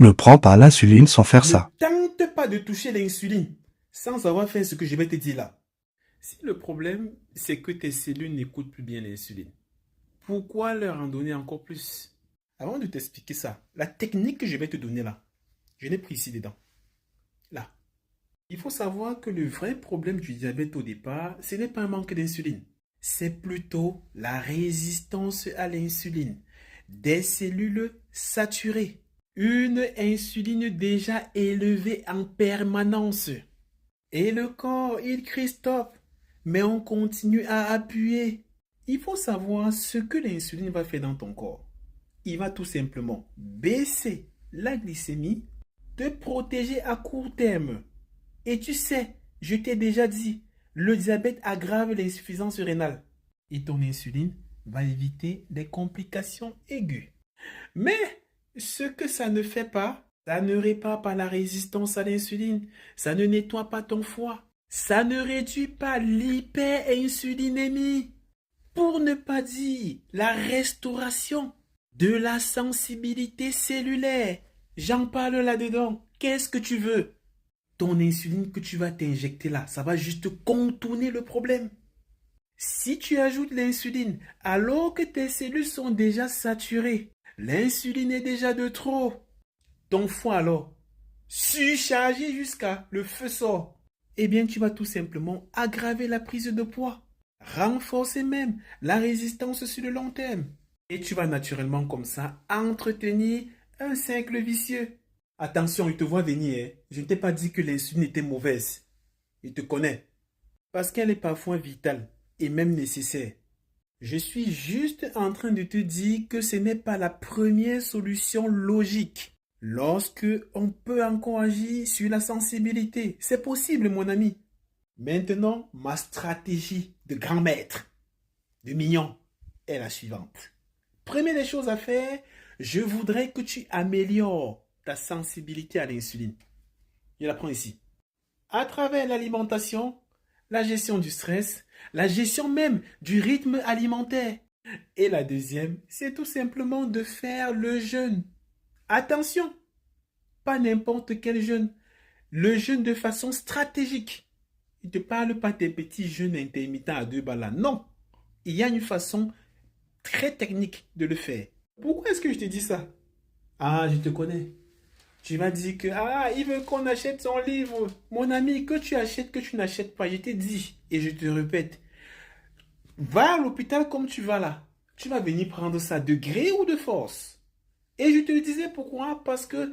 Ne prends pas l'insuline sans faire Ne ça. tente pas de toucher l'insuline sans avoir fait ce que je vais te dire là. Si le problème, c'est que tes cellules n'écoutent plus bien l'insuline, pourquoi leur en donner encore plus? Avant de t'expliquer ça, la technique que je vais te donner là, je l'ai pris ici dedans. Là. Il faut savoir que le vrai problème du diabète au départ, ce n'est pas un manque d'insuline. C'est plutôt la résistance à l'insuline. Des cellules saturées. Une insuline déjà élevée en permanence. Et le corps, il crie stop. Mais on continue à appuyer. Il faut savoir ce que l'insuline va faire dans ton corps. Il va tout simplement baisser la glycémie, te protéger à court terme. Et tu sais, je t'ai déjà dit, le diabète aggrave l'insuffisance rénale. Et ton insuline va éviter des complications aiguës. Mais ce que ça ne fait pas, ça ne répare pas la résistance à l'insuline, ça ne nettoie pas ton foie, ça ne réduit pas l'hyperinsulinémie, pour ne pas dire la restauration de la sensibilité cellulaire. J'en parle là-dedans. Qu'est-ce que tu veux? Ton insuline que tu vas t'injecter là, ça va juste contourner le problème. Si tu ajoutes l'insuline alors que tes cellules sont déjà saturées, l'insuline est déjà de trop. Ton foie alors, surchargé jusqu'à le feu sort, eh bien tu vas tout simplement aggraver la prise de poids, renforcer même la résistance sur le long terme. Et tu vas naturellement comme ça entretenir un cercle vicieux. Attention, il te voit venir, hein. Je ne t'ai pas dit que l'insuline était mauvaise. Il te connaît. Parce qu'elle est parfois vitale et même nécessaire. Je suis juste en train de te dire que ce n'est pas la première solution logique. Lorsque on peut encore agir sur la sensibilité. C'est possible, mon ami. Maintenant, ma stratégie de grand maître, de mignon, est la suivante. Première des choses à faire, je voudrais que tu améliores ta sensibilité à l'insuline. Je la prends ici. À travers l'alimentation, la gestion du stress, la gestion même du rythme alimentaire. Et la deuxième, c'est tout simplement de faire le jeûne. Attention, pas n'importe quel jeûne. Le jeûne de façon stratégique. Il ne te parle pas des petits jeûnes intermittents à 2 balles. Non, il y a une façon très technique de le faire. Pourquoi est-ce que je te dis ça? Ah, je te connais. Tu vas dire que, il veut qu'on achète son livre. Mon ami, que tu achètes, que tu n'achètes pas, je t'ai dit, et je te répète, va à l'hôpital comme tu vas là. Tu vas venir prendre ça de gré ou de force. Et je te le disais pourquoi? Parce que